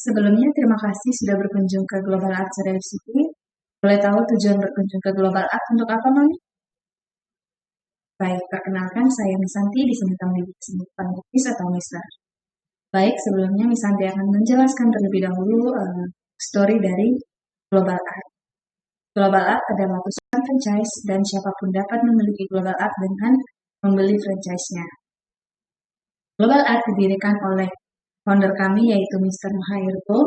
Sebelumnya, terima kasih sudah berkunjung ke Global Art Surabaya City. Boleh tahu tujuan berkunjung ke Global Art untuk apa, Mami? Baik, perkenalkan saya Misanti, di sini kami disebut Miss atau Mister. Baik, sebelumnya Misanti akan menjelaskan terlebih dahulu story dari Global Art. Global Art adalah perusahaan franchise dan siapapun dapat memiliki Global Art dengan membeli franchise-nya. Global Art didirikan oleh founder kami yaitu Mr. Mahayurko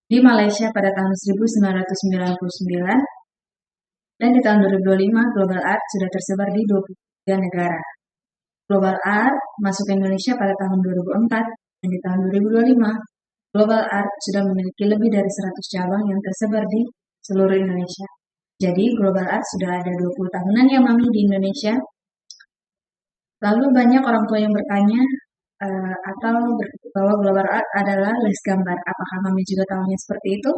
di Malaysia pada tahun 1999 dan di tahun 2025 Global Art sudah tersebar di 23 negara. Global Art masuk ke Indonesia pada tahun 2004 dan di tahun 2025 Global Art sudah memiliki lebih dari 100 cabang yang tersebar di seluruh Indonesia. Jadi Global Art sudah ada 20 tahunan ya Mami di Indonesia. Lalu banyak orang tua yang bertanya atau berpikir bahwa Global Art adalah les gambar. Apakah Mami juga tahunya seperti itu?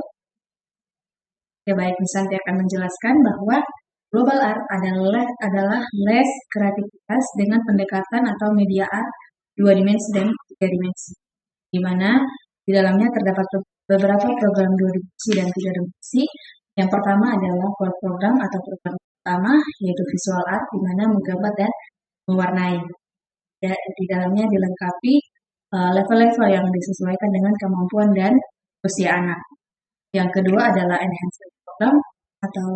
Ya baik, Misanti akan menjelaskan bahwa Global Art adalah les kreativitas dengan pendekatan atau media art 2 dimensi dan 3 dimensi. Di mana di dalamnya terdapat beberapa program 2 dimensi dan 3 dimensi. Yang pertama adalah core program atau program utama, yaitu visual art, di mana menggambar dan mewarnai. Ya, di dalamnya dilengkapi level-level yang disesuaikan dengan kemampuan dan usia anak. Yang kedua adalah enhancement program atau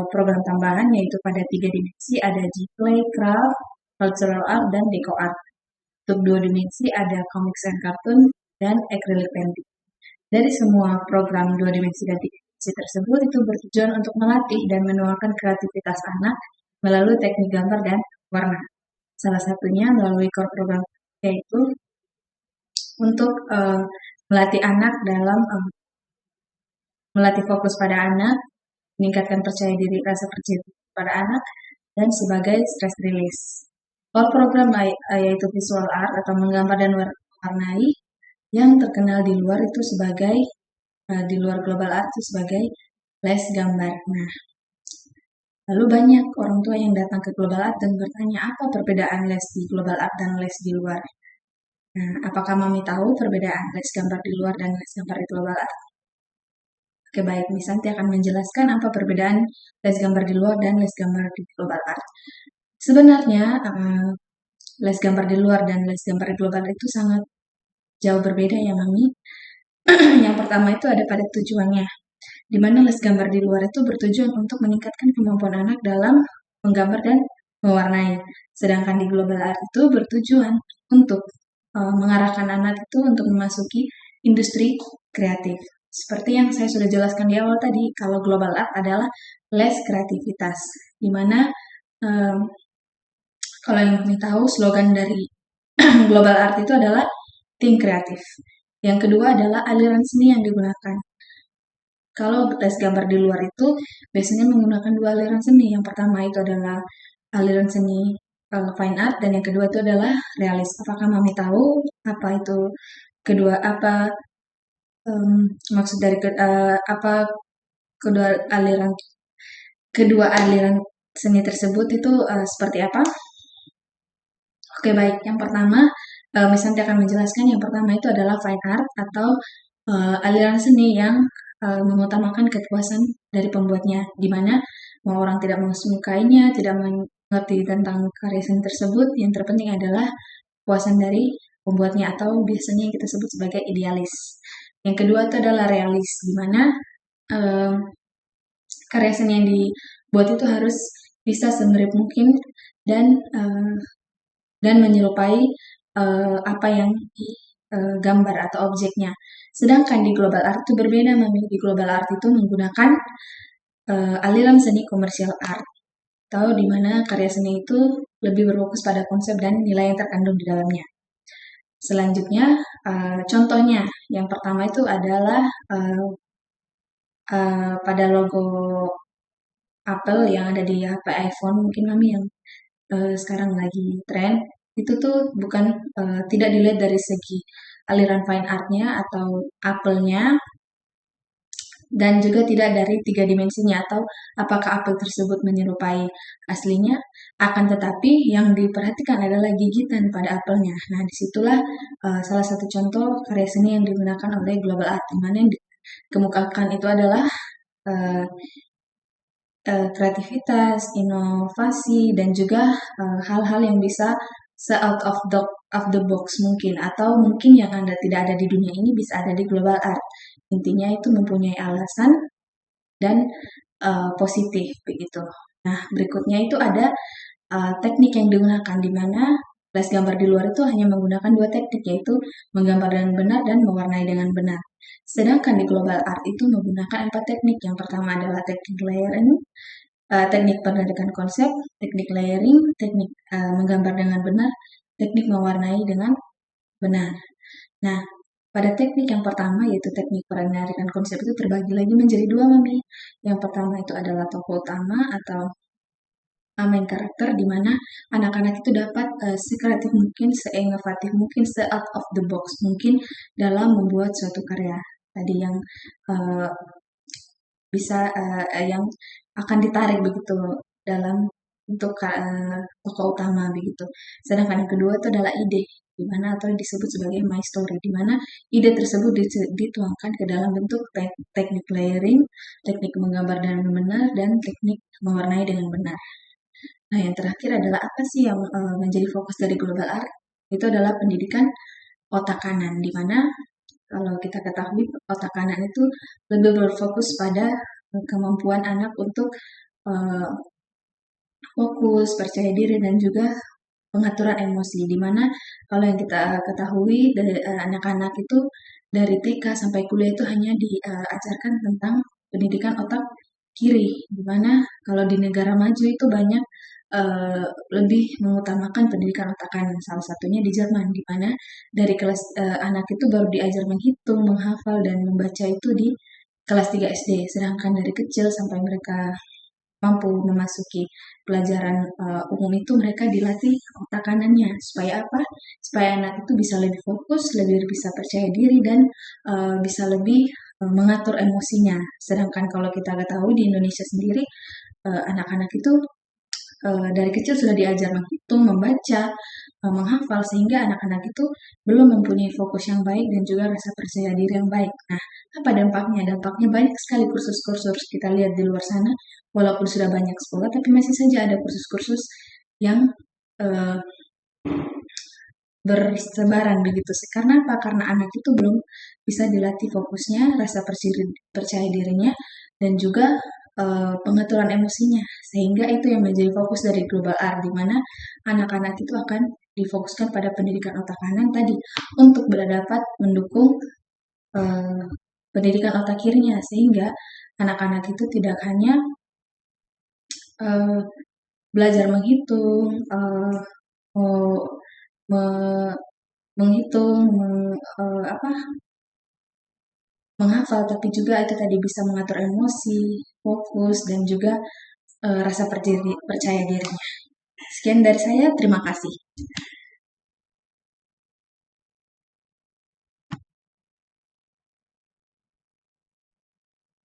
program tambahan, yaitu pada 3 dimensi ada G-Play, Craft, Cultural Art, dan Deco Art. Untuk 2 dimensi ada Comics and Cartoon, dan Acrylic Painting. Dari semua program 2 dimensi dan 3 dimensi tersebut itu bertujuan untuk melatih dan menuangkan kreativitas anak melalui teknik gambar dan warna. Salah satunya melalui core program yaitu untuk melatih anak dalam melatih fokus pada anak, meningkatkan percaya diri, rasa percaya diri pada anak, dan sebagai stress release. Core program yaitu visual art atau menggambar dan mewarnai yang terkenal di luar itu sebagai di luar Global Art itu sebagai les gambar. Nah, lalu banyak orang tua yang datang ke Global Art dan bertanya apa perbedaan les di Global Art dan les di luar. Nah, apakah Mami tahu perbedaan les gambar di luar dan les gambar di Global Art? Oke, baik. Misanti akan menjelaskan apa perbedaan les gambar di luar dan les gambar di Global Art. Sebenarnya, les gambar di luar dan les gambar di Global Art itu sangat jauh berbeda ya, Mami. Yang pertama itu ada pada tujuannya, di mana les gambar di luar itu bertujuan untuk meningkatkan kemampuan anak dalam menggambar dan mewarnai. Sedangkan di Global Art itu bertujuan untuk mengarahkan anak itu untuk memasuki industri kreatif. Seperti yang saya sudah jelaskan di awal tadi, kalau Global Art adalah les kreativitas, di mana kalau yang kami tahu slogan dari Global Art itu adalah tim kreatif. Yang kedua adalah aliran seni yang digunakan. Kalau les gambar di luar itu biasanya menggunakan 2 aliran seni. Yang pertama itu adalah aliran seni fine art dan yang kedua itu adalah realis. Apakah Mami tahu apa itu maksud dari apa kedua aliran seni tersebut itu seperti apa? Oke, baik. Yang pertama, Misanti akan menjelaskan yang pertama itu adalah fine art atau aliran seni yang mengutamakan kepuasan dari pembuatnya, di mana mau orang tidak menyukainya, tidak mengerti tentang karya seni tersebut, yang terpenting adalah kepuasan dari pembuatnya atau biasanya yang kita sebut sebagai idealis. Yang kedua itu adalah realis, di mana karya seni yang dibuat itu harus bisa semirip mungkin dan menyerupai apa yang digambar atau objeknya. Sedangkan di Global Art itu berbeda, Mami. Di Global Art itu menggunakan aliran seni komersial art, atau di mana karya seni itu lebih berfokus pada konsep dan nilai yang terkandung di dalamnya. Selanjutnya, contohnya yang pertama itu adalah pada logo Apple yang ada di HP iPhone, mungkin Mami yang sekarang lagi tren, itu tuh bukan tidak dilihat dari segi aliran fine art-nya atau Apple-nya, dan juga tidak dari tiga dimensinya atau apakah apel tersebut menyerupai aslinya, akan tetapi yang diperhatikan adalah gigitan pada apelnya. Nah, disitulah salah satu contoh karya seni yang digunakan oleh global art, di mana yang dikemukakan itu adalah eh, kreativitas, inovasi, dan juga hal-hal yang bisa se-out of the box mungkin, atau mungkin yang Anda tidak ada di dunia ini bisa ada di global art. Intinya itu mempunyai alasan dan positif begitu. Nah, berikutnya itu ada teknik yang digunakan di mana kelas gambar di luar itu hanya menggunakan dua teknik, yaitu menggambar dengan benar dan mewarnai dengan benar. Sedangkan di global art itu menggunakan empat teknik. Yang pertama adalah teknik layering, teknik penarikan konsep, teknik layering, teknik menggambar dengan benar, teknik mewarnai dengan benar. Nah, pada teknik yang pertama yaitu teknik penarikan konsep itu terbagi lagi menjadi dua, Mami. Yang pertama itu adalah tokoh utama atau main karakter, di mana anak-anak itu dapat sekreatif mungkin, seinovatif mungkin, se-out of the box mungkin dalam membuat suatu karya. Tadi yang uh, bisa yang akan ditarik begitu dalam untuk tokoh utama begitu. Sedangkan yang kedua itu adalah ide, di mana atau disebut sebagai my story, di mana ide tersebut dituangkan ke dalam bentuk teknik layering, teknik menggambar dengan benar, dan teknik mewarnai dengan benar. Nah, yang terakhir adalah apa sih yang menjadi fokus dari global art? Itu adalah pendidikan otak kanan, di mana kalau kita ketahui otak kanan itu lebih berfokus pada kemampuan anak untuk uh, fokus, percaya diri, dan juga pengaturan emosi. Di mana kalau yang kita ketahui dari anak-anak itu dari TK sampai kuliah itu hanya diajarkan tentang pendidikan otak kiri. Di mana kalau di negara maju itu banyak lebih mengutamakan pendidikan otak kanan. Salah satunya di Jerman, di mana dari kelas anak itu baru diajar menghitung, menghafal, dan membaca itu di kelas 3 SD. Sedangkan dari kecil sampai mereka mampu memasuki pelajaran umum itu mereka dilatih otak kanannya. Supaya apa? Supaya anak itu bisa lebih fokus, lebih bisa percaya diri, dan bisa lebih mengatur emosinya. Sedangkan kalau kita ketahui di Indonesia sendiri, anak-anak itu dari kecil sudah diajar menghitung, membaca, menghafal, sehingga anak-anak itu belum mempunyai fokus yang baik dan juga rasa percaya diri yang baik. Nah, apa dampaknya? Dampaknya banyak sekali kursus-kursus kita lihat di luar sana, walaupun sudah banyak sekolah, tapi masih saja ada kursus-kursus yang uh, bersebaran begitu. Karena apa? Karena anak itu belum bisa dilatih fokusnya, rasa percaya dirinya, dan juga pengaturan emosinya. Sehingga itu yang menjadi fokus dari global art, di mana anak-anak itu akan difokuskan pada pendidikan otak kanan tadi untuk dapat mendukung uh, pendidikan otak kirinya, sehingga anak-anak itu tidak hanya uh, belajar menghitung, menghitung, apa, menghafal, tapi juga itu tadi bisa mengatur emosi, fokus, dan juga rasa percaya dirinya. Sekian dari saya, terima kasih.